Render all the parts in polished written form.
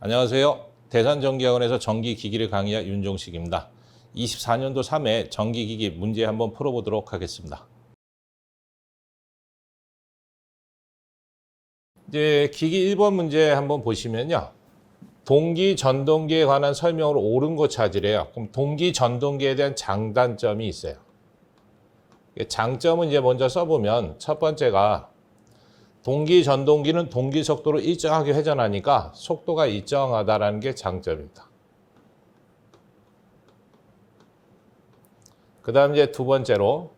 안녕하세요. 대산전기학원에서 전기기기를 강의할 윤종식입니다. 24년도 3회 전기기기 문제 한번 풀어보도록 하겠습니다. 이제 기기 1번 문제 한번 보시면요. 동기 전동기에 관한 설명으로 옳은 거 찾으래요. 그럼 동기 전동기에 대한 장단점이 있어요. 장점은 이제 먼저 써보면 첫 번째가 동기 전동기는 동기 속도로 일정하게 회전하니까 속도가 일정하다는 게 장점입니다. 그 다음 이제 두 번째로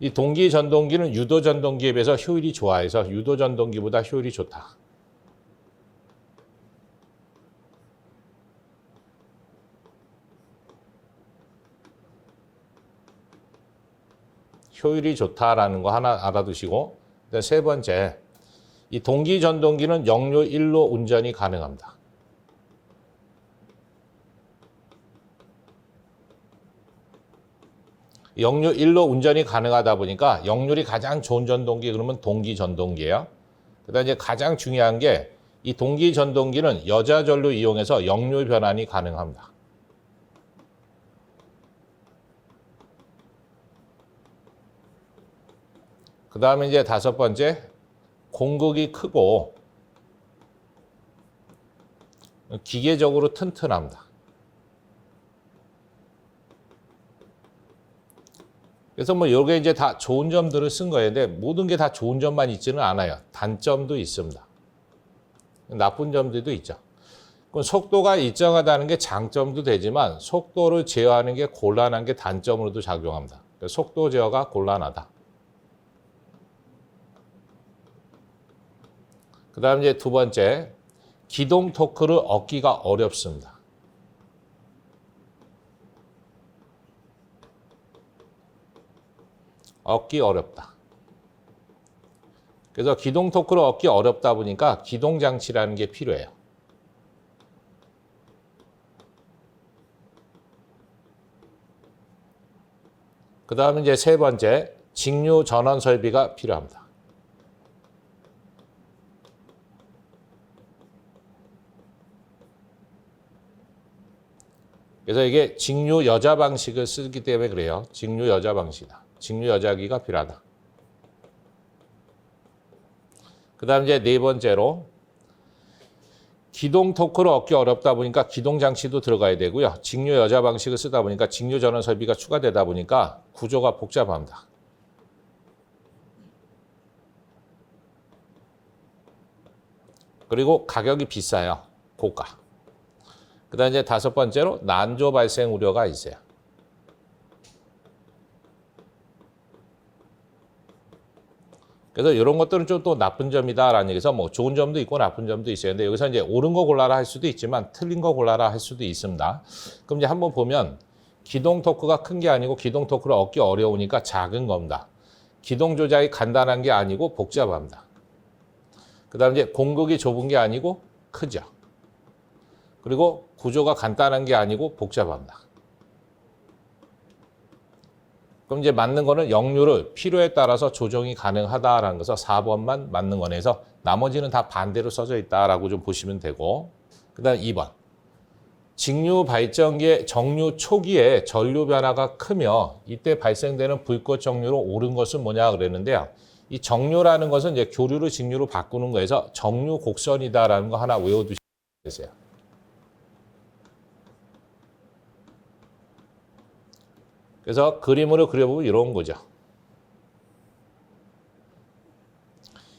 이 동기 전동기는 유도 전동기에 비해서 효율이 좋아해서 유도 전동기보다 효율이 좋다. 효율이 좋다라는 거 하나 알아두시고, 세 번째, 이 동기 전동기는 역류 1로 운전이 가능합니다. 역류 1로 운전이 가능하다 보니까 역률이 가장 좋은 전동기 그러면 동기 전동기예요. 그다음 이제 가장 중요한 게 이 동기 전동기는 여자 전류 이용해서 역률 변환이 가능합니다. 그 다음에 이제 다섯 번째, 공극이 크고 기계적으로 튼튼합니다. 그래서 뭐 요게 이제 다 좋은 점들을 쓴 거예요. 근데 모든 게 다 좋은 점만 있지는 않아요. 단점도 있습니다. 나쁜 점들도 있죠. 그럼 속도가 일정하다는 게 장점도 되지만 속도를 제어하는 게 곤란한 게 단점으로도 작용합니다. 속도 제어가 곤란하다. 그 다음 이제 두 번째, 기동 토크를 얻기가 어렵습니다. 얻기 어렵다. 그래서 기동 토크를 얻기 어렵다 보니까 기동 장치라는 게 필요해요. 그 다음에 이제 세 번째, 직류 전원 설비가 필요합니다. 그래서 이게 직류 여자 방식을 쓰기 때문에 그래요. 직류 여자 방식이다. 직류 여자기가 필요하다. 그 다음 이제 네 번째로 기동 토크를 얻기 어렵다 보니까 기동 장치도 들어가야 되고요. 직류 여자 방식을 쓰다 보니까 직류 전원 설비가 추가되다 보니까 구조가 복잡합니다. 그리고 가격이 비싸요. 고가. 그 다음 이제 다섯 번째로 난조 발생 우려가 있어요. 그래서 이런 것들은 좀 또 나쁜 점이다라는 얘기에서 뭐 좋은 점도 있고 나쁜 점도 있어요. 근데 여기서 이제 옳은 거 골라라 할 수도 있지만 틀린 거 골라라 할 수도 있습니다. 그럼 이제 한번 보면 기동 토크가 큰 게 아니고 기동 토크를 얻기 어려우니까 작은 겁니다. 기동 조작이 간단한 게 아니고 복잡합니다. 그 다음 이제 공극이 좁은 게 아니고 크죠. 그리고 구조가 간단한 게 아니고 복잡합니다. 그럼 이제 맞는 거는 역류를 필요에 따라서 조정이 가능하다라는 것에서 4번만 맞는 거네서 나머지는 다 반대로 써져 있다라고 좀 보시면 되고, 그 다음 2번. 직류 발전기의 정류 초기에 전류 변화가 크며 이때 발생되는 불꽃 정류로 오른 것은 뭐냐 그랬는데요. 이 정류라는 것은 이제 교류를 직류로 바꾸는 거에서 정류 곡선이다라는 거 하나 외워두시면 되세요. 그래서 그림으로 그려보면 이런 거죠.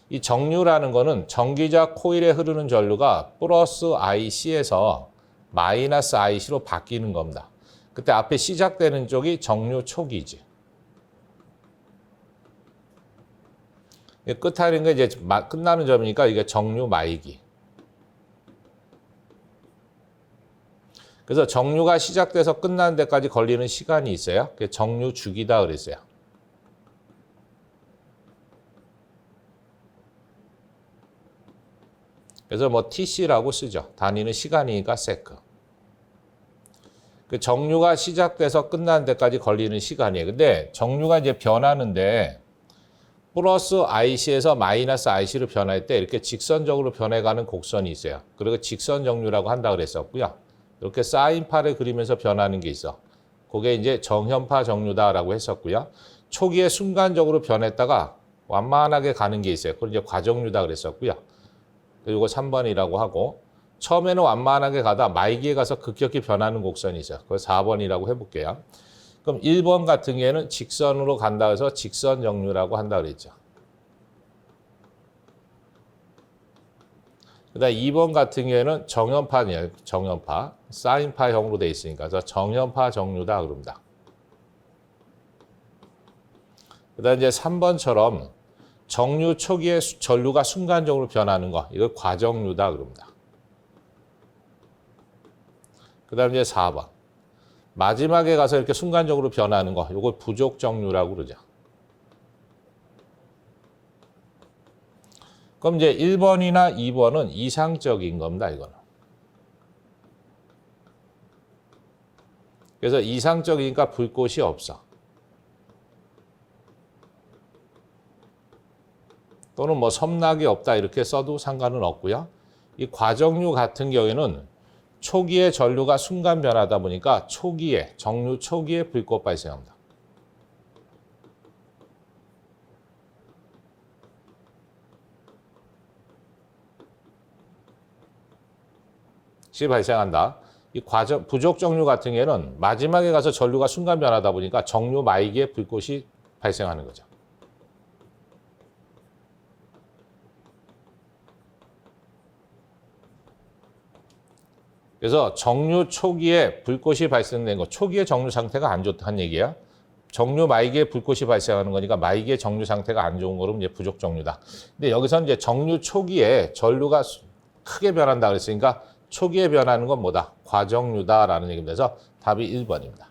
이 정류라는 거는 전기자 코일에 흐르는 전류가 플러스 IC에서 마이너스 IC로 바뀌는 겁니다. 그때 앞에 시작되는 쪽이 정류 초기지. 끝하는 게 이제 끝나는 점이니까 이게 정류 마이기. 그래서 정류가 시작돼서 끝나는 데까지 걸리는 시간이 있어요. 그게 정류 주기다 그랬어요. 그래서 뭐 TC라고 쓰죠. 단위는 시간이니까 세크. 그 정류가 시작돼서 끝나는 데까지 걸리는 시간이에요. 근데 정류가 이제 변하는데 플러스 IC에서 마이너스 IC로 변할 때 이렇게 직선적으로 변해가는 곡선이 있어요. 그리고 직선 정류라고 한다 그랬었고요. 이렇게 사인파를 그리면서 변하는 게 있어. 그게 이제 정현파 정류다라고 했었고요. 초기에 순간적으로 변했다가 완만하게 가는 게 있어요. 그걸 이제 과정류다 그랬었고요. 그리고 3번이라고 하고 처음에는 완만하게 가다 말기에 가서 급격히 변하는 곡선이 있어요. 그걸 4번이라고 해볼게요. 그럼 1번 같은 경우에는 직선으로 간다 해서 직선 정류라고 한다 그랬죠. 그다음 2번 같은 경우에는 정현파네요. 정현파. 사인파형으로 돼 있으니까. 그래서 정현파 정류다 그럽니다. 그다음 이제 3번처럼 정류 초기에 전류가 순간적으로 변하는 거. 이걸 과정류다 그럽니다. 그다음 이제 4번. 마지막에 가서 이렇게 순간적으로 변하는 거. 이걸 부족 정류라고 그러죠. 그럼 이제 1번이나 2번은 이상적인 겁니다, 이거는. 그래서 이상적이니까 불꽃이 없어. 또는 뭐 섬락이 없다 이렇게 써도 상관은 없고요. 이 과정류 같은 경우에는 초기에 전류가 순간 변하다 보니까 초기에, 정류 초기에 불꽃 발생합니다. 시 발생한다. 이 과정, 부족 정류 같은 경우에는 마지막에 가서 전류가 순간 변하다 보니까 정류 말기에 불꽃이 발생하는 거죠. 그래서 정류 초기에 불꽃이 발생된 거, 초기에 정류 상태가 안 좋다는 얘기야. 정류 말기에 불꽃이 발생하는 거니까 말기에 정류 상태가 안 좋은 거로 이제 부족 정류다. 근데 여기서 이제 정류 초기에 전류가 크게 변한다 그랬으니까 초기에 변하는 건 뭐다? 과정류다라는 얘기입니다. 그래서 답이 1번입니다.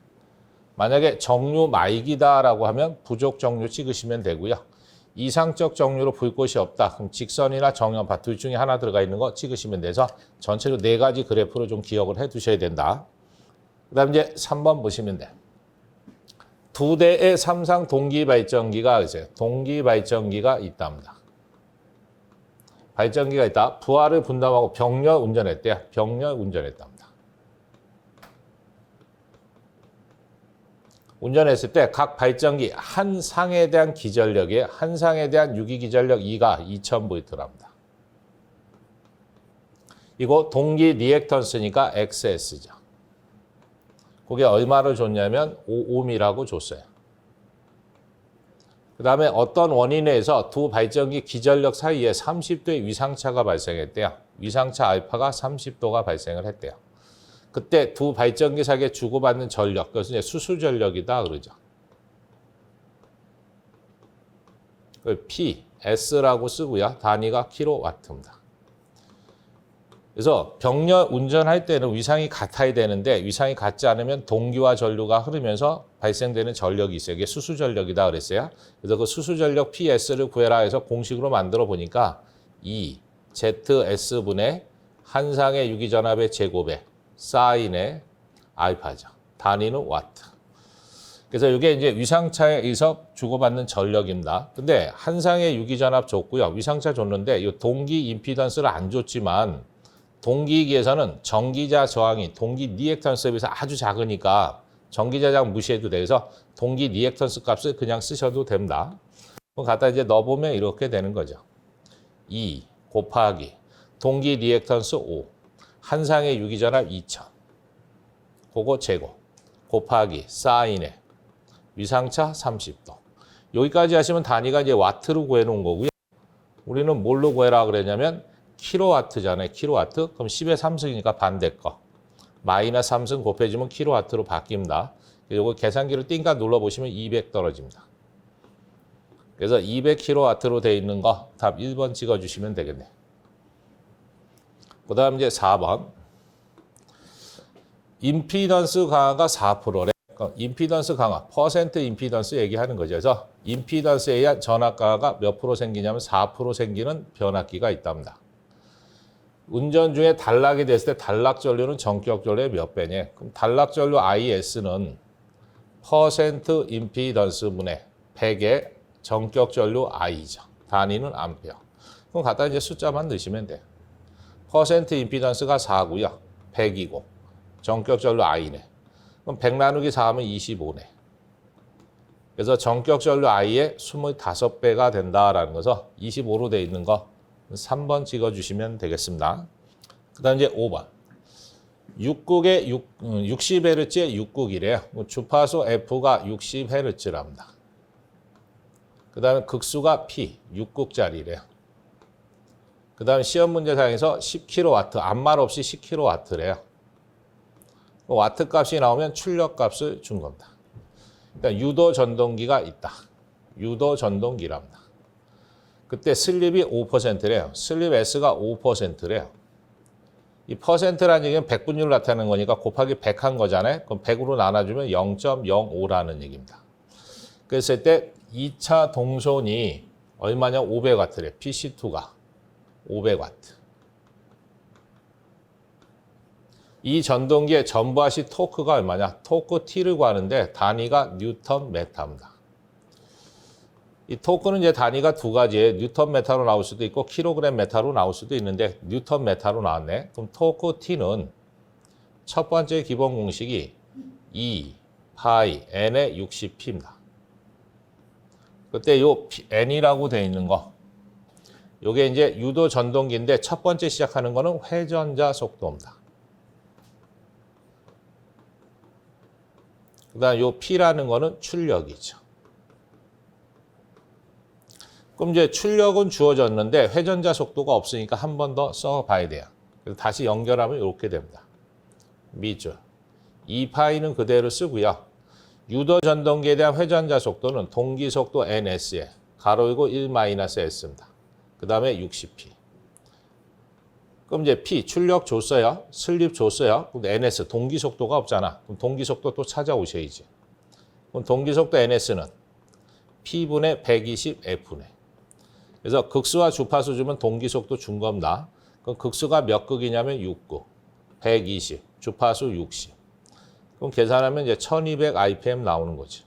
만약에 정류 말기다라고 하면 부족 정류 찍으시면 되고요. 이상적 정류로 불꽃이 없다. 그럼 직선이나 정현파 둘 중에 하나 들어가 있는 거 찍으시면 돼서 전체로 4가지 그래프로 좀 기억을 해 두셔야 된다. 그 다음 이제 3번 보시면 돼. 2대의 삼상 동기 발전기가 있어요. 동기 발전기가 있답니다. 발전기가 있다. 부하를 분담하고 병렬 운전했대요. 병렬 운전했답니다. 운전했을 때 각 발전기 한 상에 대한 기전력에 한 상에 대한 유기 기전력 2가 2000V랍니다. 이거 동기 리액턴스니까 XS죠. 그게 얼마를 줬냐면 5ohm이라고 줬어요. 그 다음에 어떤 원인에 의해서 두 발전기 기전력 사이에 30도의 위상차가 발생했대요. 위상차 알파가 30도가 발생을 했대요. 그때 두 발전기 사이에 주고받는 전력, 그것은 이제 수수 전력이다 그러죠. P, S라고 쓰고요. 단위가 킬로와트입니다. 그래서 병렬 운전할 때는 위상이 같아야 되는데 위상이 같지 않으면 동기와 전류가 흐르면서 발생되는 전력이 있어요. 이게 수수 전력이다 그랬어요. 그래서 그 수수 전력 PS를 구해라 해서 공식으로 만들어 보니까 E, ZS분의 한 상의 유기전압의 제곱에 사인의 알파죠. 단위는 와트. 그래서 이게 이제 위상차에 의해서 주고받는 전력입니다. 근데 한 상의 유기전압 줬고요. 위상차 줬는데 이 동기 임피던스를 안 줬지만 동기기에서는 전기자 저항이 동기 리액턴스에 비해서 아주 작으니까 전기자 저항 무시해도 돼서 동기 리액턴스 값을 그냥 쓰셔도 됩니다. 그럼 갖다 이제 넣어보면 이렇게 되는 거죠. 2 곱하기 동기 리액턴스 5 한 상의 유기전압 2000 그거 제곱 곱하기 사인의 위상차 30도 여기까지 하시면 단위가 이제 와트로 구해놓은 거고요. 우리는 뭘로 구해라 그랬냐면 킬로와트잖아요. 킬로와트. 그럼 10의 3승이니까 반대 거. 마이너스 3승 곱해주면 킬로와트로 바뀝니다. 그리고 계산기를 띵까 눌러보시면 200 떨어집니다. 그래서 200킬로와트로 되어 있는 거 답 1번 찍어주시면 되겠네요. 그 다음 이제 4번. 임피던스 강화가 4%래. 임피던스 강화, 퍼센트 임피던스 얘기하는 거죠. 그래서 임피던스에 의한 전압 강화가 몇 프로 생기냐면 4% 생기는 변압기가 있답니다. 운전 중에 단락이 됐을 때 단락 전류는 전격 전류의 몇 배냐? 그럼 단락 전류 IS는 퍼센트 임피던스 분의 100의 전격 전류 I죠. 단위는 암페어. 그럼 갖다 이제 숫자만 넣으시면 돼요. 퍼센트 임피던스가 4고요. 100이고 전격 전류 I네. 그럼 100 나누기 4하면 25네. 그래서 전격 전류 I의 25배가 된다라는 거서 25로 되어 있는 거 3번 찍어주시면 되겠습니다. 그 다음 이제 5번. 60Hz의 6국이래요. 주파수 F가 60Hz랍니다. 그 다음에 극수가 P, 6국짜리래요. 그 다음에 시험 문제상에서 10kW, 아무 말 없이 10kW래요. 와트 값이 나오면 출력 값을 준 겁니다. 그러니까 유도 전동기가 있다. 유도 전동기랍니다. 그때 슬립이 5%래요. 슬립 S가 5%래요. 이 퍼센트라는 얘기는 백분율을 나타내는 거니까 곱하기 100 한 거잖아요. 그럼 100으로 나눠주면 0.05라는 얘기입니다. 그랬을 때 2차 동선이 얼마냐? 500W래. PC2가 500W. 이 전동기의 전부하시 토크가 얼마냐? 토크 T를 구하는데 단위가 뉴턴 메타입니다. 이 토크는 이제 단위가 두 가지예요. 뉴턴 메타로 나올 수도 있고 킬로그램 메타로 나올 수도 있는데 뉴턴 메타로 나왔네. 그럼 토크 T는 첫 번째 기본 공식이 2 파이 n의 60p입니다. 그때 요 n이라고 되어 있는 거, 요게 이제 유도 전동기인데 첫 번째 시작하는 거는 회전자 속도입니다. 그다음 요 p라는 거는 출력이죠. 그럼 이제 출력은 주어졌는데 회전자 속도가 없으니까 한 번 더 써봐야 돼요. 그래서 다시 연결하면 이렇게 됩니다. 미줄. 2파이는 그대로 쓰고요. 유도 전동기에 대한 회전자 속도는 동기 속도 ns에 가로이고 1-s입니다. 그 다음에 60p. 그럼 이제 p 출력 줬어요. 슬립 줬어요. 근데 ns 동기 속도가 없잖아. 그럼 동기 속도 또 찾아오셔야지. 그럼 동기 속도 ns는 p분의 120f네. 그래서 극수와 주파수 주면 동기 속도 준 겁니다. 그럼 극수가 몇 극이냐면 6극, 120, 주파수 60. 그럼 계산하면 이제 1200 RPM 나오는 거지.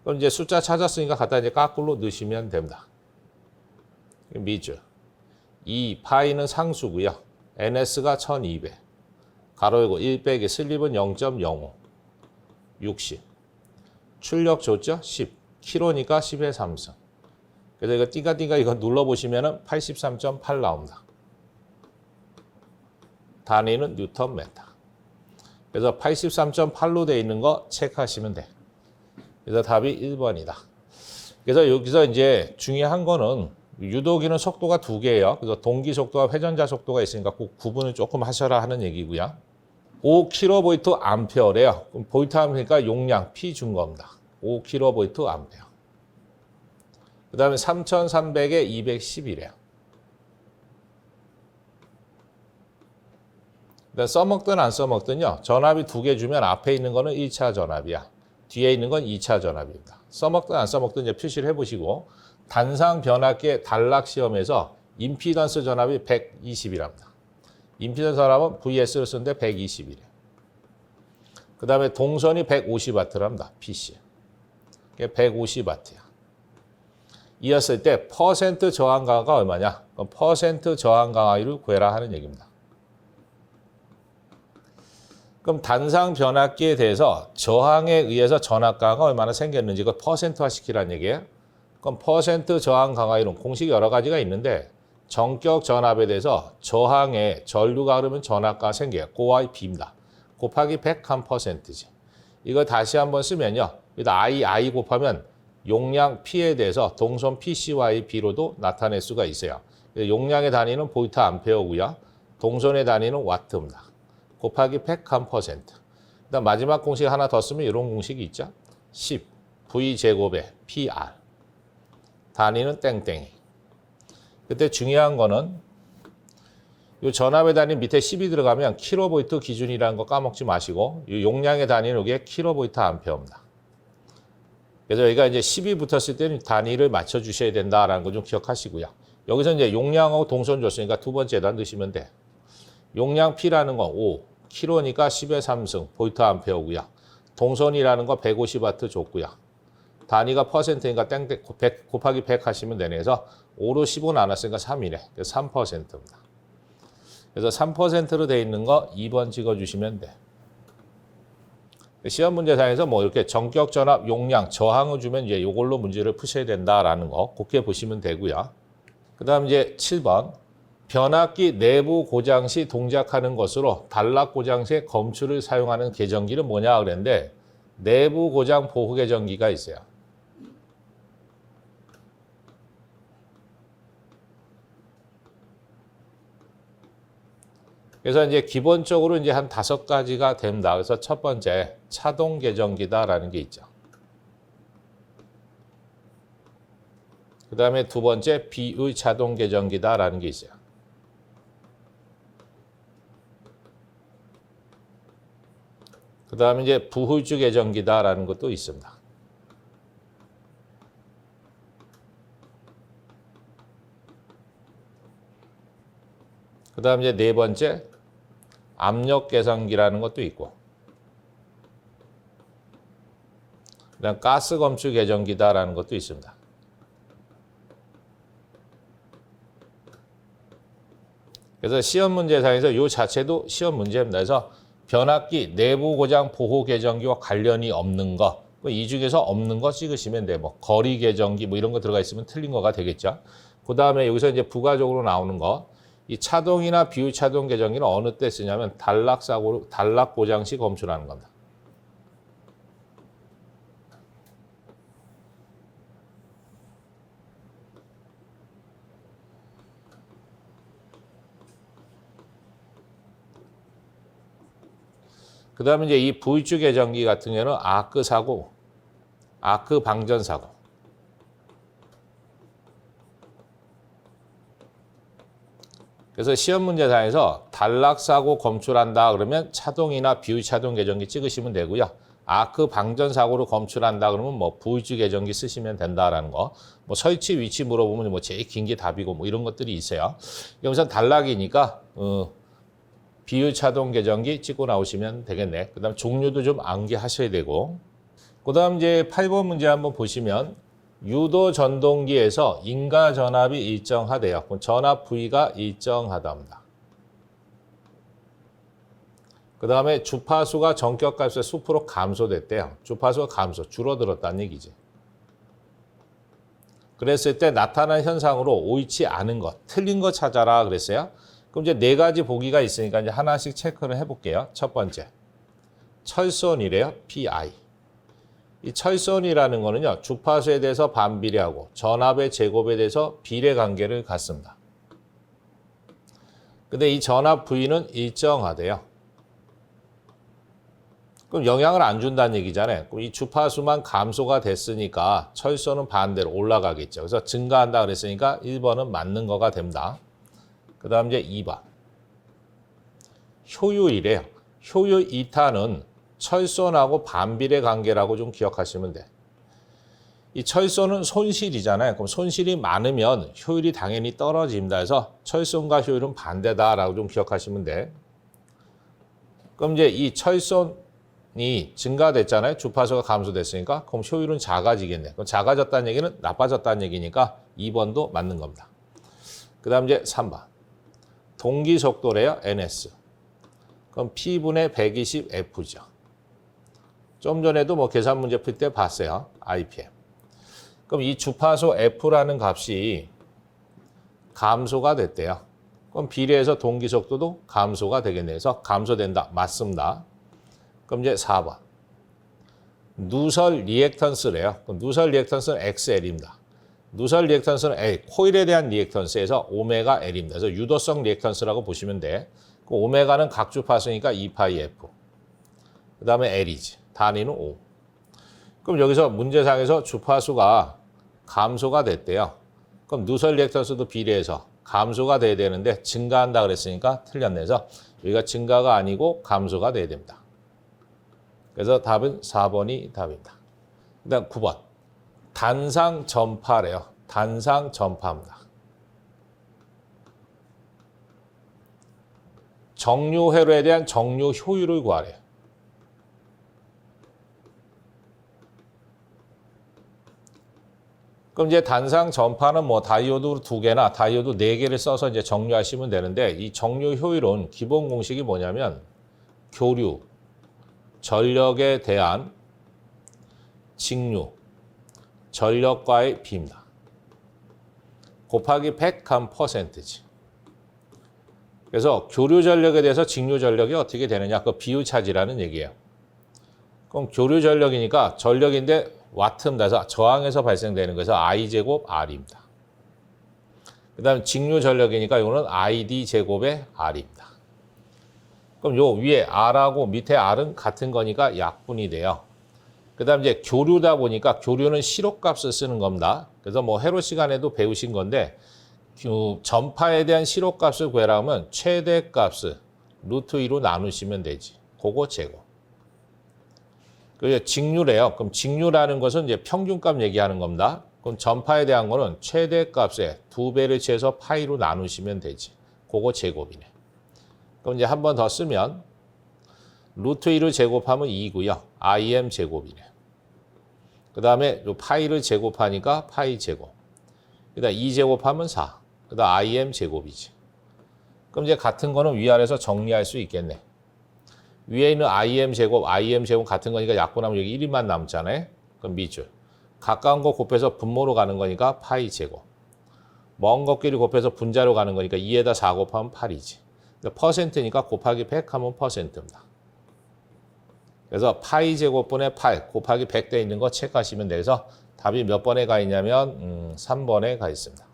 그럼 이제 숫자 찾았으니까 갖다 이제 까꿀로 넣으시면 됩니다. 미줄. 2 파이는 상수고요. NS가 1200. 가로이고 1 빼기 슬립은 0.05. 60. 출력 줬죠? 10. 킬로니까 10의 3승. 그래서 이거 띠가띠가 이거 눌러보시면은 83.8 나옵니다. 단위는 뉴턴 메타. 그래서 83.8로 되어 있는 거 체크하시면 돼. 그래서 답이 1번이다. 그래서 여기서 이제 중요한 거는 유도기는 속도가 두 개예요. 그래서 동기 속도와 회전자 속도가 있으니까 꼭 구분을 조금 하셔라 하는 얘기고요. 5kV 암페어래요. 그럼 볼트 암페어니까 용량 P 준 겁니다. 5kV 암페어. 그 다음에 3300에 210이래요. 써먹든 안 써먹든요. 전압이 두 개 주면 앞에 있는 거는 1차 전압이야. 뒤에 있는 건 2차 전압입니다. 써먹든 안 써먹든 이제 표시를 해보시고 단상 변압기의 단락 시험에서 임피던스 전압이 120이랍니다. 임피던스 전압은 VS를 쓰는데 120이래요. 그 다음에 동선이 150W랍니다. PC. 이게 150W야. 이었을 때 퍼센트 저항 강화가 얼마냐? 그럼 퍼센트 저항 강화율을 구해라 하는 얘기입니다. 그럼 단상 변압기에 대해서 저항에 의해서 전압 강화가 얼마나 생겼는지 그 퍼센트화 시키라는 얘기예요. 그럼 퍼센트 저항 강화율은 공식이 여러 가지가 있는데 전격 전압에 대해서 저항에 전류가 흐르면 전압가 생겨요. 고와의 B입니다. 곱하기 100 한 %지. 이거 다시 한번 쓰면요. 여기다 I 곱하면 용량 P에 대해서 동선 PCY B로도 나타낼 수가 있어요. 용량의 단위는 볼트 암페어고요. 동선의 단위는 와트입니다. 곱하기 100 한 %. 그다음 마지막 공식 하나 더 쓰면 이런 공식이 있죠. 10 V제곱에 PR. 단위는 땡땡이. 그때 중요한 거는 이 전압의 단위 밑에 10이 들어가면 킬로볼트 기준이라는 거 까먹지 마시고 이 용량의 단위는 이게 킬로볼트 암페어입니다. 그래서 여기가 이제 10이 붙었을 때는 단위를 맞춰 주셔야 된다라는 거 좀 기억하시고요. 여기서 이제 용량하고 동선 줬으니까 두 번째에다 넣으시면 돼. 용량 P라는 거 5, 킬로니까 10의 3승, 볼트 암페어고요. 동선이라는 거 150W 줬고요. 단위가 퍼센트니까 땡땡 100 곱하기 100 하시면 되네. 그래서 5로 15 나눴으니까 3이래. 그래서 3%입니다. 그래서 3%로 돼 있는 거 2번 찍어주시면 돼. 시험 문제상에서 뭐 이렇게 전격 전압 용량 저항을 주면 이제 이걸로 문제를 푸셔야 된다라는 거 그렇게 보시면 되고요. 그다음 이제 7번. 변압기 내부 고장 시 동작하는 것으로 단락 고장 시 검출을 사용하는 계정기는 뭐냐 그랬는데 내부 고장 보호 계정기가 있어요. 그래서 이제 기본적으로 이제 한 5가지가 됩니다. 그래서 첫 번째 차동 계정기다라는 게 있죠. 그 다음에 두 번째 비의 차동 계정기다라는 게 있어요. 그 다음에 이제 부의주 계정기다라는 것도 있습니다. 그 다음 이제 네 번째 압력 계산기라는 것도 있고, 그다음 가스 검출 계정기다라는 것도 있습니다. 그래서 시험 문제상에서 이 자체도 시험 문제입니다. 그래서 변압기 내부 고장 보호 계정기와 관련이 없는 거, 이 중에서 없는 거 찍으시면 돼. 뭐 거리 계정기 뭐 이런 거 들어가 있으면 틀린 거가 되겠죠. 그 다음에 여기서 이제 부가적으로 나오는 거, 이 차동이나 비의 차동 계정기는 어느 때 쓰냐면 단락 고장 시 검출하는 겁니다. 그 다음에 이제 이 부의주 계정기 같은 경우는 아크 사고, 아크 방전 사고. 그래서 시험 문제상에서 단락 사고 검출한다 그러면 차동이나 비의 차동 계정기 찍으시면 되고요. 아크 방전 사고로 검출한다 그러면 뭐 부의주 계정기 쓰시면 된다라는 거. 뭐 설치 위치 물어보면 뭐 제일 긴 게 답이고 뭐 이런 것들이 있어요. 우선 단락이니까 비의 차동 계정기 찍고 나오시면 되겠네. 그 다음 종류도 좀 암기하셔야 되고. 그 다음 이제 8번 문제 한번 보시면 유도 전동기에서 인가 전압이 일정하대요. 전압 부위가 일정하답니다. 그 다음에 주파수가 전격값에 수프로 감소됐대요. 주파수가 줄어들었다는 얘기지. 그랬을 때 나타난 현상으로 옳지 않은 것, 틀린 거 찾아라 그랬어요. 그럼 이제 4가지 보기가 있으니까 이제 하나씩 체크를 해볼게요. 첫 번째, 철선이래요. PI. 이 철선이라는 거는요, 주파수에 대해서 반비례하고 전압의 제곱에 대해서 비례 관계를 갖습니다. 근데 이 전압 부위는 일정하대요. 그럼 영향을 안 준다는 얘기잖아요. 그럼 이 주파수만 감소가 됐으니까 철선은 반대로 올라가겠죠. 그래서 증가한다 그랬으니까 1번은 맞는 거가 됩니다. 그 다음 이제 2번. 효율이래요. 효율 이타는 철선하고 반비례 관계라고 좀 기억하시면 돼. 이 철선은 손실이잖아요. 그럼 손실이 많으면 효율이 당연히 떨어집니다. 그래서 철선과 효율은 반대다라고 좀 기억하시면 돼. 그럼 이제 이 철선이 증가됐잖아요. 주파수가 감소됐으니까. 그럼 효율은 작아지겠네. 그럼 작아졌다는 얘기는 나빠졌다는 얘기니까 2번도 맞는 겁니다. 그 다음 이제 3번. 동기 속도래요. NS. 그럼 P분의 120F죠. 좀 전에도 뭐 계산 문제 풀 때 봤어요. IPM. 그럼 이 주파수 F라는 값이 감소가 됐대요. 그럼 비례해서 동기 속도도 감소가 되겠네요. 그래서 감소된다. 맞습니다. 그럼 이제 4번. 누설 리액턴스래요. 그럼 누설 리액턴스는 XL입니다. 누설 리액턴스는 L, 코일에 대한 리액턴스에서 오메가 L입니다. 그래서 유도성 리액턴스라고 보시면 돼. 그 오메가는 각 주파수니까 2파이 F. 그 다음에 L이지. 단위는 O. 그럼 여기서 문제상에서 주파수가 감소가 됐대요. 그럼 누설 리액턴스도 비례해서 감소가 돼야 되는데 증가한다 그랬으니까 틀렸네. 그래서 여기가 증가가 아니고 감소가 돼야 됩니다. 그래서 답은 4번이 답입니다. 그 다음 9번. 단상 전파래요. 단상 전파입니다. 정류 회로에 대한 정류 효율을 구하래요. 그럼 이제 단상 전파는 뭐 다이오드 2개나 다이오드 4개를 써서 이제 정류하시면 되는데 이 정류 효율은 기본 공식이 뭐냐면 교류, 전력에 대한 직류, 전력과의 비입니다. 곱하기 100한 %지. 그래서 교류 전력에 대해서 직류 전력이 어떻게 되느냐 그 비율 차지라는 얘기예요. 그럼 교류 전력이니까 전력인데 와트입니다. 저항에서 발생되는 거에서 I제곱 R입니다. 그 다음 직류 전력이니까 이거는 ID 제곱의 R입니다. 그럼 요 위에 R하고 밑에 R은 같은 거니까 약분이 돼요. 그 다음 이제 교류다 보니까 교류는 시로값을 쓰는 겁니다. 그래서 뭐 회로 시간에도 배우신 건데 전파에 대한 시로값을 구하려면 최대값을 루트 2로 나누시면 되지. 그거 제곱. 그리고 직류래요. 그럼 직류라는 것은 이제 평균값 얘기하는 겁니다. 그럼 전파에 대한 거는 최대값에 2배를 취해서 파이로 나누시면 되지. 그거 제곱이네. 그럼 이제 한 번 더 쓰면 루트 2를 제곱하면 2고요. IM 제곱이네. 그 다음에 요 파이를 제곱하니까 파이 제곱. 그 다음 2 제곱하면 4. 그 다음 IM 제곱이지. 그럼 이제 같은 거는 위아래에서 정리할 수 있겠네. 위에 있는 IM 제곱 같은 거니까 약분하면 여기 1만 남잖아요. 그럼 밑줄. 가까운 거 곱해서 분모로 가는 거니까 파이 제곱. 먼 것끼리 곱해서 분자로 가는 거니까 2에다 4 곱하면 8이지. 퍼센트니까 곱하기 100 하면 퍼센트입니다. 그래서 파이 제곱분의 8 곱하기 100 돼 있는 거 체크하시면 돼서 답이 몇 번에 가 있냐면 3번에 가 있습니다.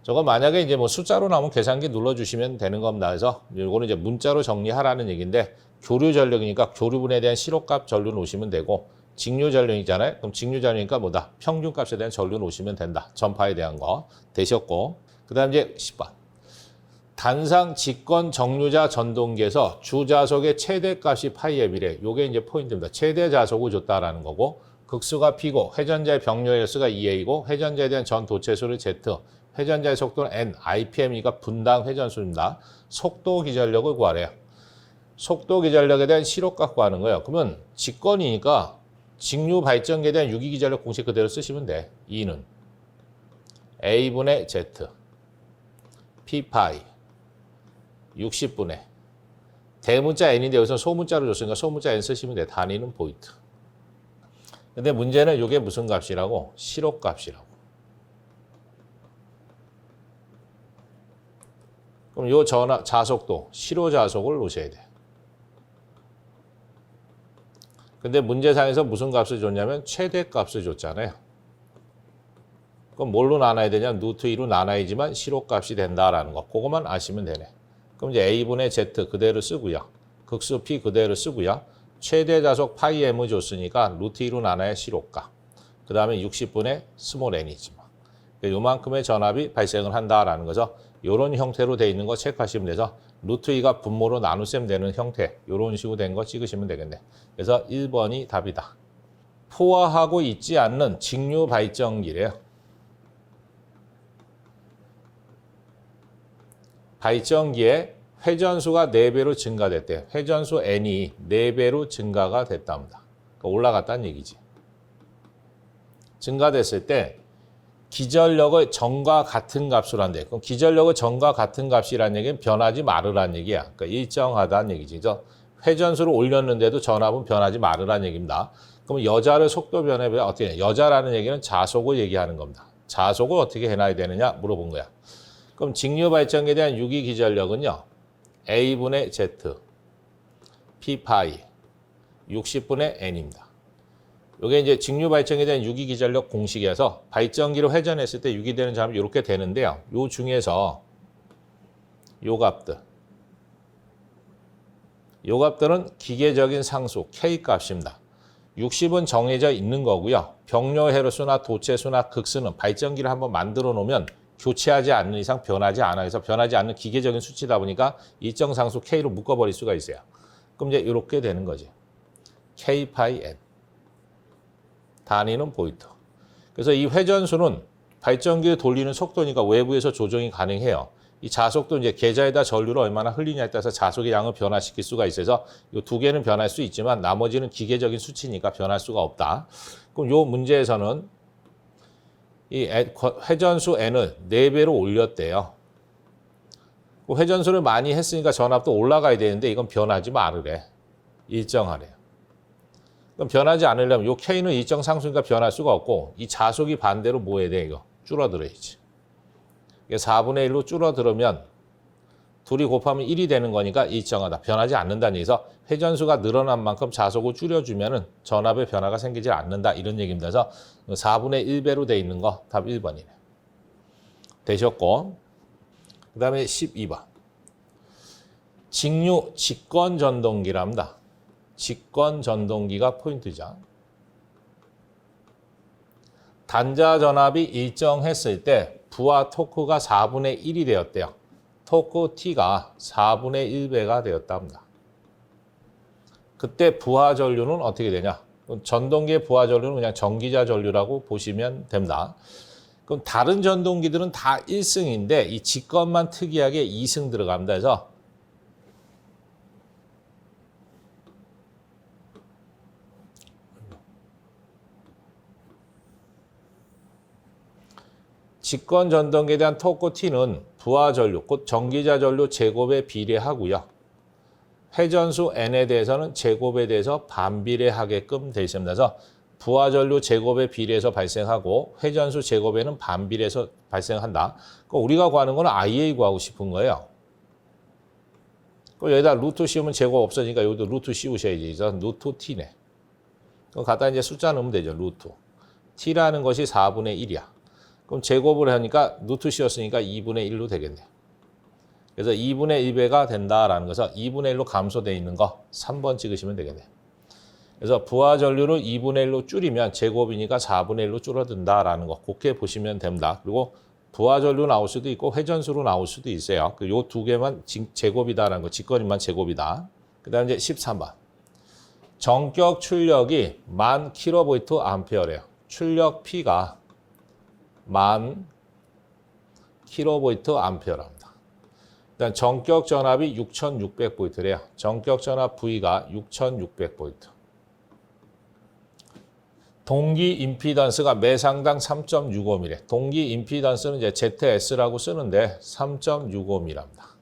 저거 만약에 이제 뭐 숫자로 나오면 계산기 눌러주시면 되는 겁니다. 그래서 이거는 이제 문자로 정리하라는 얘기인데 교류 전력이니까 교류분에 대한 시로값 전류 놓으시면 되고 직류 전력이잖아요. 그럼 직류 전력이니까 뭐다? 평균값에 대한 전류 놓으시면 된다. 전파에 대한 거 되셨고 그 다음 이제 10번. 단상 직권 정류자 전동기에서 주자속의 최대값이 파이에 비례. 요게 이제 포인트입니다. 최대 자속을 줬다라는 거고 극수가 P고 회전자의 병렬 수가 2A고 회전자에 대한 전 도체수를 Z, 회전자의 속도는 N, IPM이니까 분당 회전수입니다. 속도 기전력을 구하래요. 속도 기전력에 대한 시로값 구하는 거예요. 그러면 직권이니까 직류 발전기에 대한 유기 기전력 공식 그대로 쓰시면 돼. 2는 A분의 Z, P파이 60분의 대문자 N인데 여기서 소문자로 줬으니까 소문자 N 쓰시면 돼. 단위는 보이트. 근데 문제는 이게 무슨 값이라고? 시로값이라고. 그럼 요 자속도, 시로자속을 놓으셔야 돼. 근데 문제상에서 무슨 값을 줬냐면 최대값을 줬잖아요. 그럼 뭘로 나눠야 되냐? 루트 2로 나눠야지만 시로값이 된다라는 거. 그것만 아시면 되네. 그럼 이제 A분의 Z 그대로 쓰고요. 극수 P 그대로 쓰고요. 최대 자속 파이 M을 줬으니까 루트 2로 나눠야 시로값. 그 다음에 60분의 스몰 n이지 뭐. 요만큼의 전압이 발생을 한다라는 거죠. 이런 형태로 돼 있는 거 체크하시면 돼서 루트 2가 분모로 나누셈 되는 형태 이런 식으로 된 거 찍으시면 되겠네. 그래서 1번이 답이다. 포화하고 있지 않는 직류 발전기래요. 발전기에 회전수가 4배로 증가됐대요. 회전수 N이 4배로 증가가 됐답니다. 그러니까 올라갔다는 얘기지. 증가됐을 때 기전력을 전과 같은 값으로 한대. 그럼 기전력을 전과 같은 값이라는 얘기는 변하지 말으라는 얘기야. 그러니까 일정하다는 얘기지. 그래서 회전수를 올렸는데도 전압은 변하지 말으라는 얘기입니다. 그럼 여자를 속도 변에 어떻게 해? 여자라는 얘기는 자속을 얘기하는 겁니다. 자속을 어떻게 해놔야 되느냐 물어본 거야. 그럼 직류 발전기에 대한 유기 기전력은요. A분의 Z, P파이, 60분의 N입니다. 이게 이제 직류 발전기에 대한 유기 기전력 공식이어서 발전기를 회전했을 때 유기되는 잠이 이렇게 되는데요. 요 중에서 요 값들은 기계적인 상수 K 값입니다. 60은 정해져 있는 거고요. 병렬 회로수나 도체수나 극수는 발전기를 한번 만들어 놓으면 교체하지 않는 이상 변하지 않아. 그래서 변하지 않는 기계적인 수치다 보니까 일정 상수 K로 묶어버릴 수가 있어요. 그럼 이제 이렇게 되는 거지. K 파이 N. 단위는 보이터. 그래서 이 회전수는 발전기를 돌리는 속도니까 외부에서 조정이 가능해요. 이 자속도 이제 계좌에다 전류를 얼마나 흘리냐에 따라서 자속의 양을 변화시킬 수가 있어서 이 두 개는 변할 수 있지만 나머지는 기계적인 수치니까 변할 수가 없다. 그럼 이 문제에서는 회전수 n을 4배로 올렸대요. 회전수를 많이 했으니까 전압도 올라가야 되는데 이건 변하지 말으래. 일정하래요. 그럼 변하지 않으려면 요 K는 일정 상수니까 변할 수가 없고 이 자속이 반대로 뭐 해야 돼 이거? 줄어들어야지. 이게 4분의 1로 줄어들으면 둘이 곱하면 1이 되는 거니까 일정하다. 변하지 않는다는 얘기에서 회전수가 늘어난 만큼 자속을 줄여주면은 전압의 변화가 생기지 않는다. 이런 얘기입니다. 그래서 4분의 1배로 돼 있는 거 답 1번이네. 되셨고 그 다음에 12번. 직류 직권 전동기랍니다. 직권 전동기가 포인트죠. 단자 전압이 일정했을 때 부하 토크가 4분의 1이 되었대요. 토크 T가 4분의 1배가 되었답니다. 그때 부하 전류는 어떻게 되냐? 전동기의 부하 전류는 그냥 전기자 전류라고 보시면 됩니다. 그럼 다른 전동기들은 다 1승인데 이 직권만 특이하게 2승 들어갑니다. 그래서 직권 전동기에 대한 토크 T는 부하 전류, 곧 전기자 전류 제곱에 비례하고요. 회전수 N에 대해서는 제곱에 대해서 반비례하게끔 되어 있습니다. 그래서 부하 전류 제곱에 비례해서 발생하고 회전수 제곱에는 반비례해서 발생한다. 우리가 구하는 거는 IA 구하고 싶은 거예요. 여기다 루트 씌우면 제곱 없어지니까 여기도 루트 씌우셔야지. 그래서 루트 T네. 갖다 이제 숫자 넣으면 되죠. 루트. T라는 것이 4분의 1이야. 그럼 제곱을 하니까 루트 씌웠으니까 2분의 1로 되겠네요. 그래서 2분의 1배가 된다라는 것은 2분의 1로 감소되어 있는 거 3번 찍으시면 되겠네요. 그래서 부하 전류를 2분의 1로 줄이면 제곱이니까 4분의 1로 줄어든다라는 거 그렇게 보시면 됩니다. 그리고 부하 전류 나올 수도 있고 회전수로 나올 수도 있어요. 요 두 개만 제곱이다라는 거, 직권이만 제곱이다. 그 다음에 이제 13번. 전격 출력이 1000kVA래요. 출력 P가 1000kVA랍니다. 일단 전격 전압이 6600V래요. 전격 전압 V가 6600V. 동기 임피던스가 매상당 3.65mm. 동기 임피던스는 이제 ZS라고 쓰는데 3.65mm랍니다.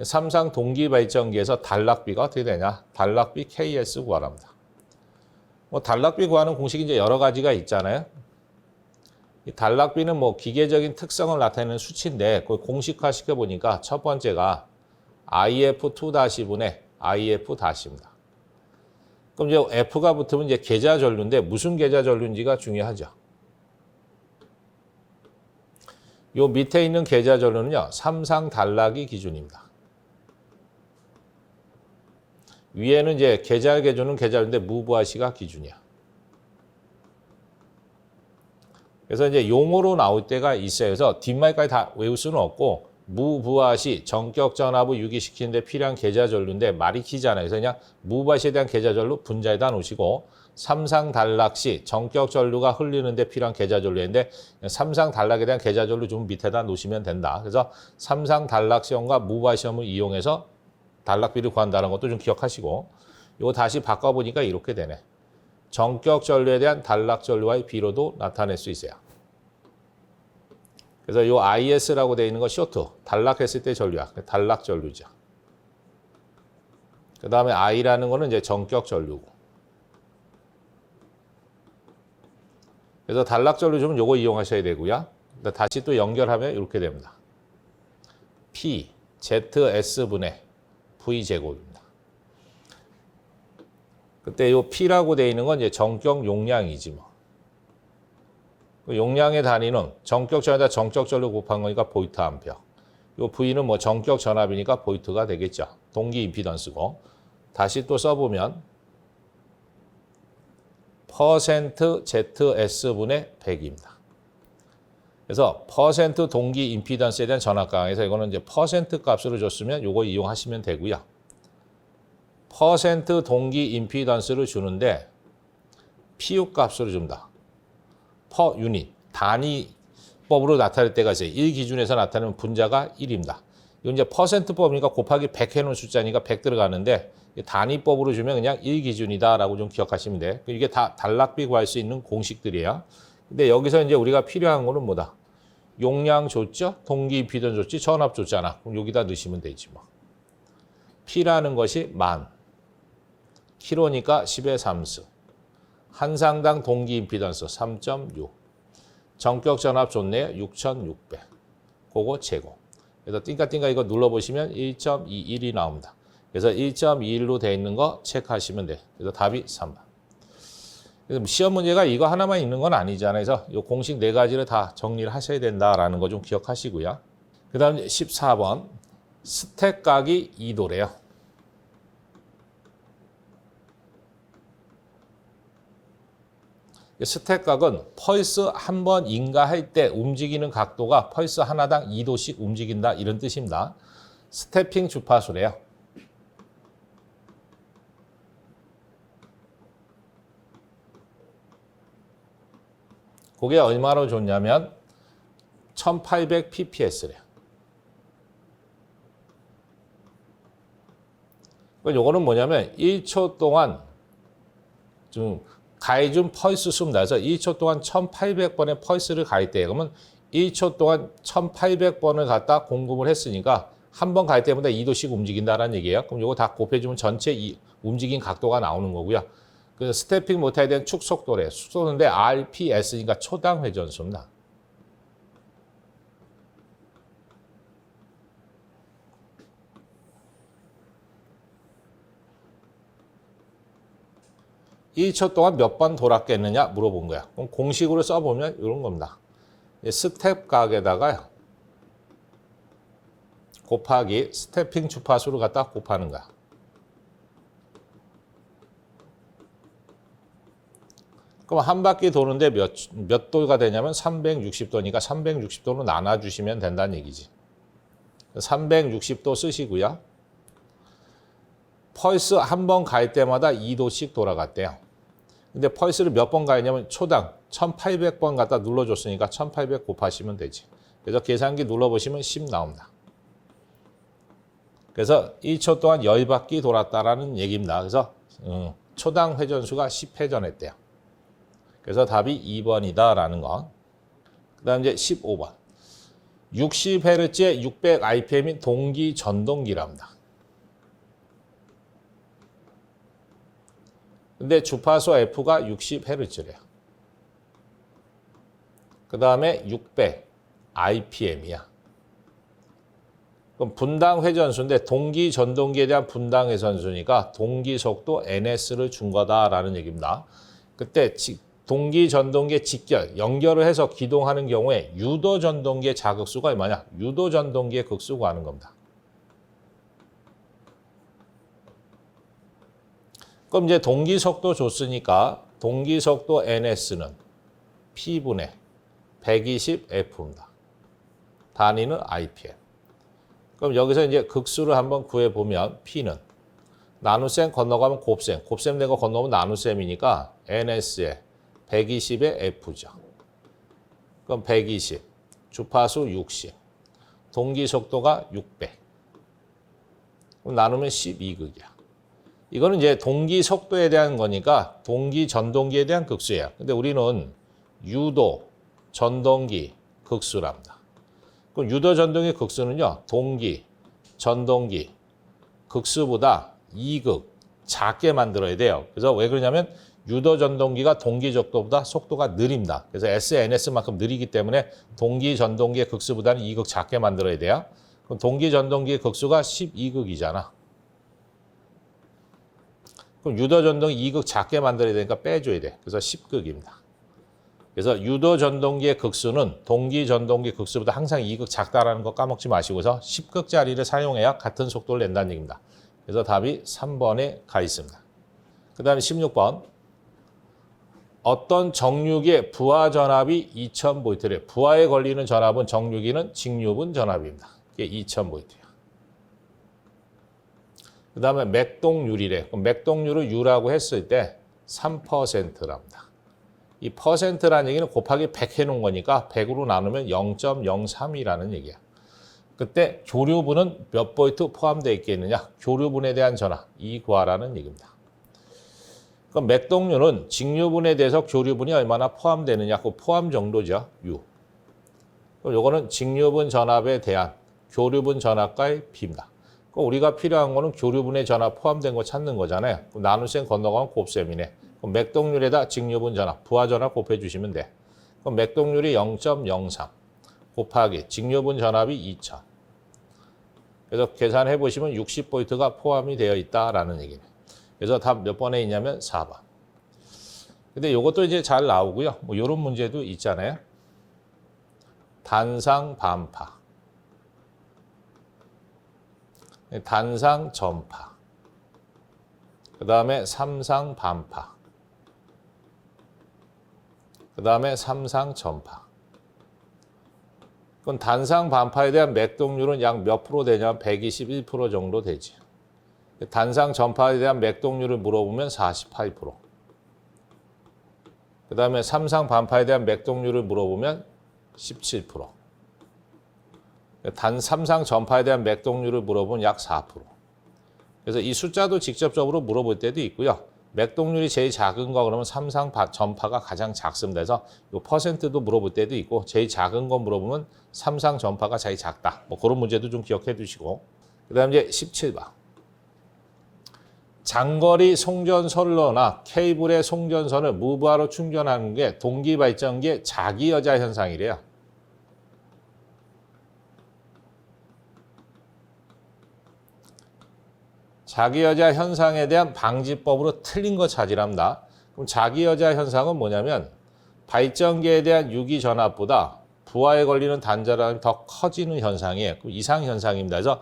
삼상 동기 발전기에서 단락비가 어떻게 되냐? 단락비 KS 구하랍니다. 단락비 구하는 공식이 이제 여러 가지가 있잖아요. 이 단락비는 기계적인 특성을 나타내는 수치인데 그걸 공식화 시켜 보니까 첫 번째가 IF2-분의 IF-입니다. 그럼 이제 F가 붙으면 이제 계좌 전류인데 무슨 계좌 전류인지가 중요하죠. 요 밑에 있는 계좌 전류는요, 삼상 단락이 기준입니다. 위에는 이제 계좌 계준은 계좌인데 무부하시가 기준이야. 그래서 이제 용어로 나올 때가 있어요. 그래서 뒷말까지 다 외울 수는 없고 무부하시 전격 전압을 유기시키는 데 필요한 계좌 전류인데 말이 기잖아요. 그래서 그냥 무부하시에 대한 계좌 전류 분자에다 놓으시고 삼상 단락 시 전격 전류가 흘리는 데 필요한 계좌 전류인데 삼상 단락에 대한 계좌 전류 좀 밑에다 놓으시면 된다. 그래서 삼상 단락 시험과 무부하 시험을 이용해서 단락비를 구한다는 것도 좀 기억하시고 이거 다시 바꿔보니까 이렇게 되네. 전격 전류에 대한 단락 전류와의 비로도 나타낼 수 있어요. 그래서 이 IS라고 되어 있는 거 쇼트, 단락했을 때 전류야. 단락 전류죠. 그 다음에 I라는 거는 이제 전격 전류고. 그래서 단락 전류 좀 요거 이용하셔야 되고요. 다시 또 연결하면 이렇게 됩니다. P, ZS분의 V제곱입니다. 그때 요 P라고 되어 있는 건 이제 전격 용량이지 뭐. 용량의 단위는 전격 전압에다 전격 전류 곱한 거니까 볼트 암페어. 요 V는 전격 전압이니까 볼트가 되겠죠. 동기 임피던스고. 다시 또 써보면 퍼센트 ZS분의 100입니다. 그래서 퍼센트 동기 임피던스에 대한 전압강에서 이거는 이제 퍼센트 값으로 줬으면 요거 이용하시면 되고요. 퍼센트 동기 임피던스를 주는데 PU 값으로 줍니다. 퍼 유닛, 단위법으로 나타낼 때가 있어요. 1 기준에서 나타내는 분자가 1입니다. 이건 이제 퍼센트법이니까 곱하기 100 해놓은 숫자니까 100 들어가는데 단위법으로 주면 그냥 1 기준이다라고 좀 기억하시면 돼요. 이게 다 단락비 구할 수 있는 공식들이에요. 근데 여기서 이제 우리가 필요한 거는 뭐다? 용량 줬죠? 동기 임피던스 줬지? 전압 줬잖아. 그럼 여기다 넣으시면 되지 뭐. P라는 것이 10,000. 킬로니까 10의 3수. 한 상당 동기 임피던스 3.6. 전격 전압 줬네요. 6,600. 그거 제곱. 그래서 띵까띵까 이거 눌러보시면 1.21이 나옵니다. 그래서 1.21로 돼 있는 거 체크하시면 돼요. 그래서 답이 3번. 시험 문제가 이거 하나만 있는 건 아니잖아요. 그래서 이 공식 4가지를 다 정리를 하셔야 된다라는 거 좀 기억하시고요. 그 다음 14번. 스택각이 2도래요. 스택각은 펄스 한 번 인가할 때 움직이는 각도가 펄스 하나당 2도씩 움직인다 이런 뜻입니다. 스태핑 주파수래요. 그게 얼마로 줬냐면 1800 pps래요. 요거는 뭐냐면 1초 동안 좀 가해준 펄스 수입니다. 그래서 1초 동안 1800번의 펄스를 가할 때 그러면 1초 동안 1800번을 갖다 공급을 했으니까 한 번 갈 때마다 2도씩 움직인다는 얘기예요. 그럼 요거 다 곱해주면 전체 움직인 각도가 나오는 거고요. 그 스태핑 못해야 되는 축속도래. 축속도인데 RPS니까 초당 회전수입니다. (1초) 동안 몇 번 돌았겠느냐 물어본 거야. 그럼 공식으로 써보면 이런 겁니다. 스텝각에다가 곱하기 스태핑 주파수를 갖다 곱하는 거야. 그럼 한 바퀴 도는데 몇 도가 되냐면 360도니까 360도로 나눠주시면 된다는 얘기지. 360도 쓰시고요. 펄스 한 번 갈 때마다 2도씩 돌아갔대요. 근데 펄스를 몇 번 가냐면 초당 1800번 갖다 눌러줬으니까 1800 곱하시면 되지. 그래서 계산기 눌러보시면 10 나옵니다. 그래서 1초 동안 10바퀴 돌았다라는 얘기입니다. 그래서 초당 회전수가 10회전했대요. 그래서 답이 2번이다라는 거. 그 다음 이제 15번. 60Hz에 600rpm인 동기 전동기랍니다. 근데 주파수 F가 60Hz래요. 그 다음에 600rpm이야. 그럼 분당 회전수인데 동기 전동기에 대한 분당 회전수니까 동기 속도 NS를 준 거다라는 얘기입니다. 그때 동기 전동기의 직결, 연결을 해서 기동하는 경우에 유도 전동기의 자극수가 얼마냐? 유도 전동기의 극수 구하는 겁니다. 그럼 이제 동기 속도 줬으니까 동기 속도 NS는 P분의 120F입니다. 단위는 RPM. 그럼 여기서 이제 극수를 한번 구해보면 P는 나눗셈 건너가면 곱셈, 곱셈 내고 건너면 나눗셈이니까 NS에 120의 F죠. 그럼 120, 주파수 60, 동기 속도가 600. 그럼 나누면 12극이야. 이거는 이제 동기 속도에 대한 거니까 동기 전동기에 대한 극수예요. 근데 우리는 유도 전동기 극수랍니다. 그럼 유도 전동기 극수는요. 동기 전동기 극수보다 2극 작게 만들어야 돼요. 그래서 왜 그러냐면 유도 전동기가 동기 속도보다 속도가 느립니다. 그래서 SNS만큼 느리기 때문에 동기 전동기의 극수보다는 2극 작게 만들어야 돼요. 그럼 동기 전동기의 극수가 12극이잖아. 그럼 유도 전동기 2극 작게 만들어야 되니까 빼줘야 돼. 그래서 10극입니다. 그래서 유도 전동기의 극수는 동기 전동기 극수보다 항상 2극 작다라는 거 까먹지 마시고서 10극짜리를 사용해야 같은 속도를 낸다는 얘기입니다. 그래서 답이 3번에 가 있습니다. 그 다음에 16번. 어떤 정류기의 부하 전압이 2000V래. 부하에 걸리는 전압은 정류기는 직류분 전압입니다. 이게 2000V야. 그 다음에 맥동률이래. 그럼 맥동률을 U라고 했을 때 3%랍니다. 이 퍼센트라는 얘기는 곱하기 100 해놓은 거니까 100으로 나누면 0.03이라는 얘기야. 그때 교류분은 몇 볼트 포함되어 있겠느냐? 교류분에 대한 전압, 이 구하라는 얘기입니다. 그럼 맥동률은 직류분에 대해서 교류분이 얼마나 포함되느냐, 그 포함 정도죠. U. 그럼 요거는 직류분 전압에 대한 교류분 전압과의 비입니다. 그럼 우리가 필요한 거는 교류분의 전압 포함된 거 찾는 거잖아요. 그럼 나눗셈 건너가면 곱셈이네. 그럼 맥동률에다 직류분 전압, 부하 전압 곱해주시면 돼. 그럼 맥동률이 0.03 곱하기 직류분 전압이 2000. 그래서 계산해 보시면 60V가 포함이 되어 있다라는 얘기네. 그래서 답 몇 번에 있냐면 4번. 근데 이것도 이제 잘 나오고요. 뭐 이런 문제도 있잖아요. 단상 반파, 단상 전파, 그 다음에 삼상 반파, 그 다음에 삼상 전파. 그럼 단상 반파에 대한 맥동률은 약 몇 프로 되냐면 121% 정도 되지. 단상 전파에 대한 맥동률을 물어보면 48%. 그 다음에 삼상 반파에 대한 맥동률을 물어보면 17%. 삼상 전파에 대한 맥동률을 물어보면 약 4%. 그래서 이 숫자도 직접적으로 물어볼 때도 있고요. 맥동률이 제일 작은 거 그러면 삼상 전파가 가장 작습니다. 그래서 이 퍼센트도 물어볼 때도 있고 제일 작은 거 물어보면 삼상 전파가 제일 작다. 뭐 그런 문제도 좀 기억해 두시고. 그 다음 이제 17번. 장거리 송전선로나 케이블의 송전선을 무부하로 충전하는 게 동기발전기의 자기여자 현상이래요. 자기여자 현상에 대한 방지법으로 틀린 거 찾으랍니다. 그럼 자기여자 현상은 뭐냐면 발전기에 대한 유기전압보다 부하에 걸리는 단자전압이 더 커지는 현상이에요. 그럼 이상현상입니다. 그래서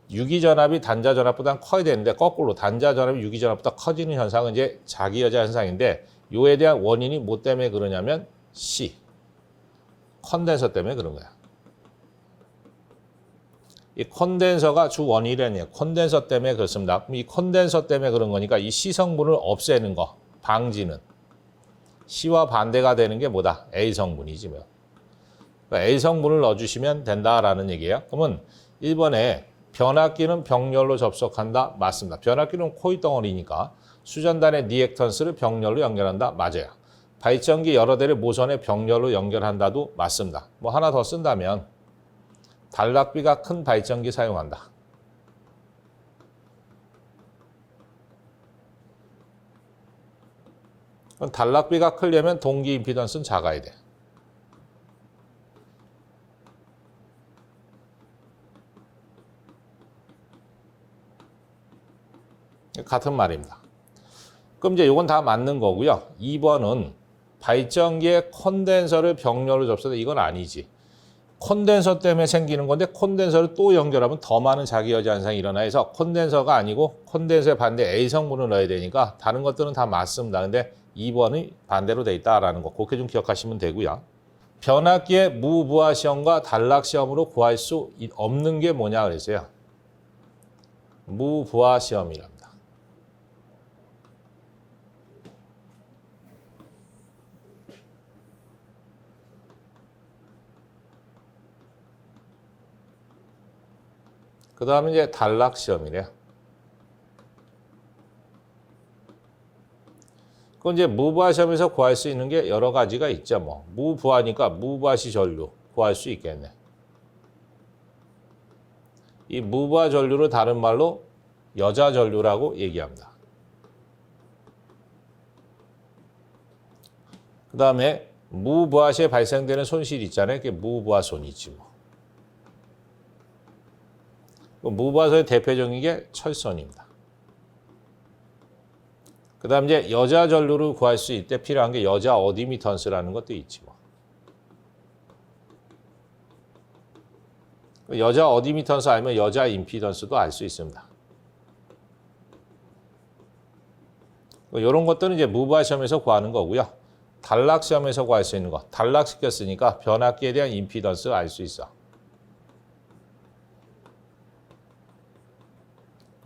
유기전압이 단자전압보다 커야 되는데 거꾸로 단자전압이 유기전압보다 커지는 현상은 이제 자기여자 현상인데 요에 대한 원인이 뭐 때문에 그러냐면 C. 컨덴서 때문에 그런 거야. 이 컨덴서가 주 원인이라네요. 컨덴서 때문에 그렇습니다. 그럼 이 컨덴서 때문에 그런 거니까 이 C 성분을 없애는 거, 방지는 C와 반대가 되는 게 뭐다? A 성분이지 뭐. 그러니까 A 성분을 넣어주시면 된다라는 얘기예요. 그러면 1번에 변압기는 병렬로 접속한다. 맞습니다. 변압기는 코일 덩어리니까 수전단의 리액턴스를 병렬로 연결한다. 맞아요. 발전기 여러 대를 모선의 병렬로 연결한다도 맞습니다. 뭐 하나 더 쓴다면 단락비가 큰 발전기 사용한다. 그럼 단락비가 크려면 동기 임피던스는 작아야 돼. 같은 말입니다. 그럼 이제 이건 다 맞는 거고요. 2번은 발전기의 콘덴서를 병렬로 접속해. 이건 아니지. 콘덴서 때문에 생기는 건데 콘덴서를 또 연결하면 더 많은 자기여자 현상이 일어나 해서 콘덴서가 아니고 콘덴서의 반대 A 성분을 넣어야 되니까 다른 것들은 다 맞습니다. 근데 2번이 반대로 돼 있다라는 거 그렇게 좀 기억하시면 되고요. 변압기의 무부하 시험과 단락 시험으로 구할 수 없는 게 뭐냐 그랬어요. 무부하 시험이랍니다. 그 다음에 이제 단락 시험이래요. 그건 이제 무부하 시험에서 구할 수 있는 게 여러 가지가 있죠. 뭐 무부하니까 무부하시 전류 구할 수 있겠네. 이 무부하 전류를 다른 말로 여자 전류라고 얘기합니다. 그 다음에 무부하시에 발생되는 손실 있잖아요. 그게 무부하손이지 뭐. 무부하선의 대표적인 게 철선입니다. 그 다음 이제 여자 전류를 구할 수 있을 때 필요한 게 여자 어디미턴스라는 것도 있지 뭐. 여자 어디미턴스 알면 여자 임피던스도 알 수 있습니다. 이런 것들은 이제 무부하 시험에서 구하는 거고요. 단락 시험에서 구할 수 있는 거. 단락시켰으니까 변압기에 대한 임피던스 알 수 있어.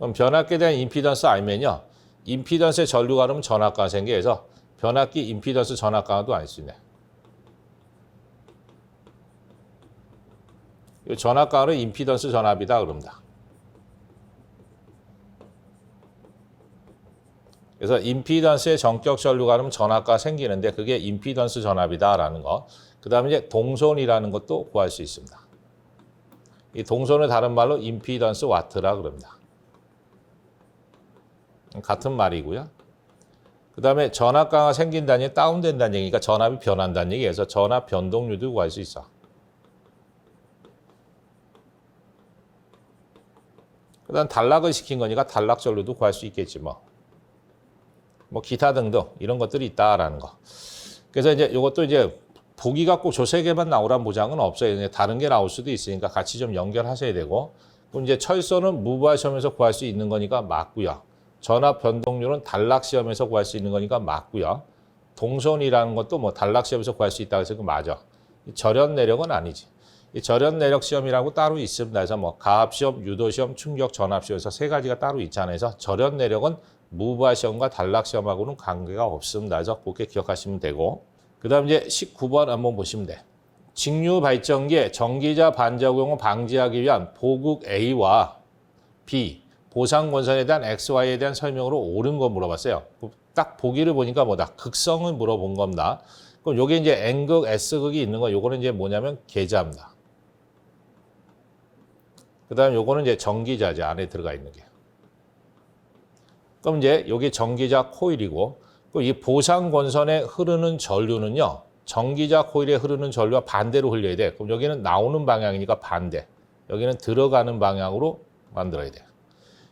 그럼 변압기에 대한 임피던스 알면요. 임피던스의 전류가 그러면 전압가 생겨서 변압기 임피던스 전압가도 알 수 있네. 이 전압가는 임피던스 전압이다 그럽니다. 그래서 임피던스의 전격 전류가 하면 전압가 생기는데 그게 임피던스 전압이다라는 거. 그 다음에 이제 동손이라는 것도 구할 수 있습니다. 이 동손을 다른 말로 임피던스 와트라 그럽니다. 같은 말이고요. 그 다음에 전압가가 생긴다는 얘기, 다운된다는 얘기니까 전압이 변한다는 얘기에서 전압 변동률도 구할 수 있어. 그 다음 단락을 시킨 거니까 단락 전류도 구할 수 있겠지 뭐 기타 등등 이런 것들이 있다라는 거. 그래서 이제 이것도 이제 보기가 꼭 저 세 개만 나오란 보장은 없어요. 다른 게 나올 수도 있으니까 같이 좀 연결하셔야 되고. 그럼 이제 철선은 무부하 시험에서 구할 수 있는 거니까 맞고요. 전압 변동률은 단락 시험에서 구할 수 있는 거니까 맞고요. 동선이라는 것도 뭐 단락 시험에서 구할 수 있다고 해서 그 맞아. 절연 내력은 아니지. 이 절연 내력 시험이라고 따로 있습니다. 그래서 뭐 가압 시험, 유도 시험, 충격 전압 시험에서 세 가지가 따로 있잖아요. 그래서 절연 내력은 무부하 시험과 단락 시험하고는 관계가 없습니다. 그래서 그렇게 기억하시면 되고. 그 다음 이제 19번 한번 보시면 돼. 직류 발전기에 전기자 반작용을 방지하기 위한 보극 A와 B, 보상 권선에 대한 X, Y에 대한 설명으로 옳은 거 물어봤어요. 딱 보기를 보니까 뭐다? 극성을 물어본 겁니다. 그럼 요게 이제 N극, S극이 있는 거, 요거는 이제 뭐냐면 계자입니다. 그 다음 요거는 이제 전기자재 안에 들어가 있는 게. 그럼 이제 요게 전기자 코일이고, 이 보상 권선에 흐르는 전류는요, 전기자 코일에 흐르는 전류와 반대로 흘려야 돼. 그럼 여기는 나오는 방향이니까 반대. 여기는 들어가는 방향으로 만들어야 돼.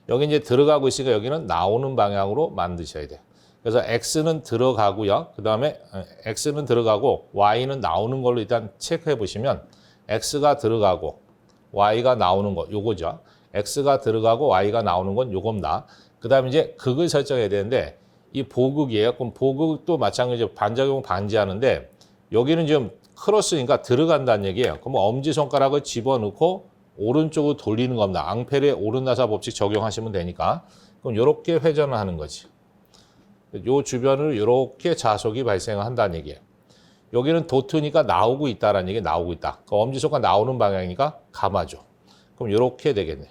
여기 이제 들어가고 있으니까 여기는 나오는 방향으로 만드셔야 돼. 그래서 X는 들어가고요. 그 다음에 X는 들어가고 Y는 나오는 걸로 일단 체크해 보시면 X가 들어가고 Y가 나오는 거 요거죠. X가 들어가고 Y가 나오는 건 요겁니다. 그 다음에 이제 극을 설정해야 되는데 이 보극이에요. 그럼 보극도 마찬가지로 반작용 방지하는데 여기는 지금 크로스니까 들어간다는 얘기예요. 그럼 엄지손가락을 집어넣고 오른쪽으로 돌리는 겁니다. 앙페르의 오른나사 법칙 적용하시면 되니까. 그럼 이렇게 회전을 하는 거지. 요 주변으로 이렇게 자속이 발생을 한다는 얘기예요. 여기는 도트니까 나오고 있다라는 얘기, 나오고 있다. 그럼 엄지손가락 나오는 방향이니까 감아줘. 그럼 이렇게 되겠네.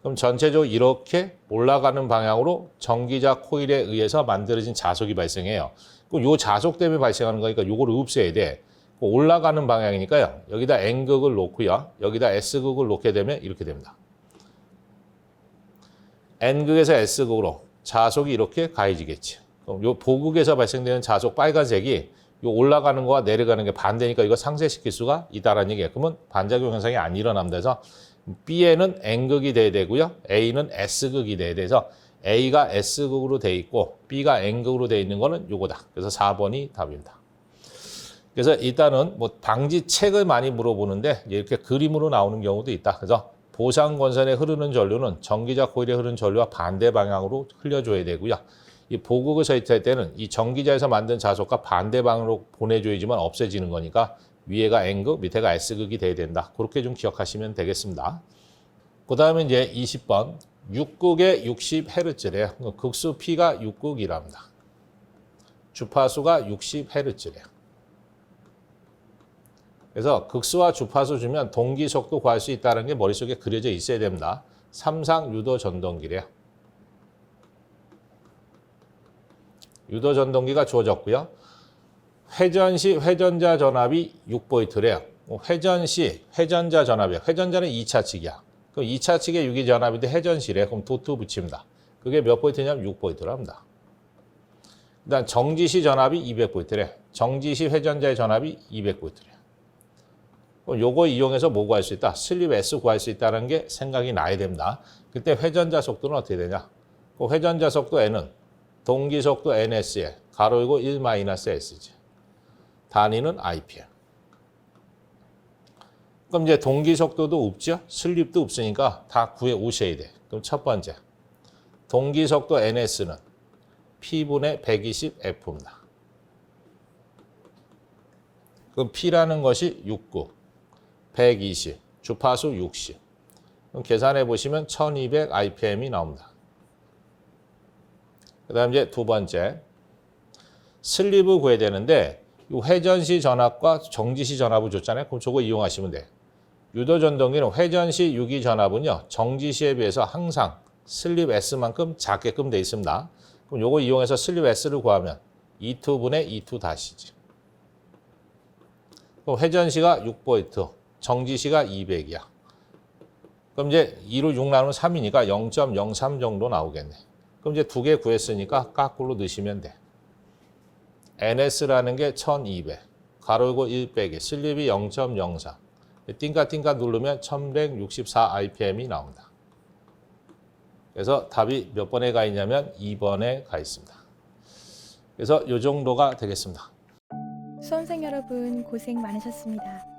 그럼 전체적으로 이렇게 올라가는 방향으로 전기자 코일에 의해서 만들어진 자속이 발생해요. 그럼 요 자속 때문에 발생하는 거니까 요거를 없애야 돼. 올라가는 방향이니까요. 여기다 N극을 놓고요. 여기다 S극을 놓게 되면 이렇게 됩니다. N극에서 S극으로 자속이 이렇게 가해지겠지. 그럼 요 보극에서 발생되는 자속 빨간색이 요 올라가는 거와 내려가는 게 반대니까 이거 상쇄시킬 수가 있다라는 얘기예요. 그러면 반작용 현상이 안 일어납니다. 그래서 B에는 N극이 돼야 되고요. A는 S극이 돼야 돼서 A가 S극으로 돼 있고 B가 N극으로 돼 있는 거는 요거다. 그래서 4번이 답입니다. 그래서 일단은 뭐 방지책을 많이 물어보는데 이렇게 그림으로 나오는 경우도 있다. 그래서 보상권선에 흐르는 전류는 전기자 코일에 흐르는 전류와 반대 방향으로 흘려줘야 되고요. 이 보극을 설치할 때는 이 전기자에서 만든 자속과 반대 방향으로 보내줘야지만 없어지는 거니까 위에가 N극, 밑에가 S극이 돼야 된다. 그렇게 좀 기억하시면 되겠습니다. 그 다음에 이제 20번 6극에 60Hz래요. 극수 P가 6극이랍니다. 주파수가 60Hz래요. 그래서 극수와 주파수 주면 동기속도 구할 수 있다는 게 머릿속에 그려져 있어야 됩니다. 삼상 유도 전동기래요. 유도 전동기가 주어졌고요. 회전 시 회전자 전압이 6V래요. 회전 시 회전자 전압이에요. 회전자는 2차 측이야. 그럼 2차 측에 6이 전압인데 회전 시래. 그럼 도트 붙입니다. 그게 몇 V냐면 6V랍니다. 일단 정지 시 전압이 200V래. 정지 시 회전자의 전압이 200V래. 요거 이용해서 뭐 구할 수 있다? 슬립 S 구할 수 있다는 게 생각이 나야 됩니다. 그때 회전자 속도는 어떻게 되냐? 그 회전자 속도 N은 동기 속도 NS에 가로 열고 1-S지. 단위는 IP야. 그럼 이제 동기 속도도 없죠? 슬립도 없으니까 다 구해 오셔야 돼. 그럼 첫 번째. 동기 속도 NS는 P분의 120F입니다. 그럼 P라는 것이 6구. 120, 주파수 60. 그럼 계산해 보시면 1200 RPM이 나옵니다. 그 다음 이제 두 번째. 슬립을 구해야 되는데, 이 회전시 전압과 정지시 전압을 줬잖아요. 그럼 저거 이용하시면 돼. 유도전동기는 회전시 유기 전압은요, 정지시에 비해서 항상 슬립 S만큼 작게끔 돼 있습니다. 그럼 요거 이용해서 슬립 S를 구하면 E2분의 E2 다시지. 그럼 회전시가 6V, 정지시가 200이야. 그럼 이제 2로 6 나누면 3이니까 0.03 정도 나오겠네. 그럼 이제 두 개 구했으니까 까꿀로 넣으시면 돼. NS라는 게 1200, 가로 열고 1 빼기, 슬립이 0.04. 띵까띵까 누르면 1164 RPM이 나온다. 그래서 답이 몇 번에 가 있냐면 2번에 가 있습니다. 그래서 이 정도가 되겠습니다. 수험생 여러분 고생 많으셨습니다.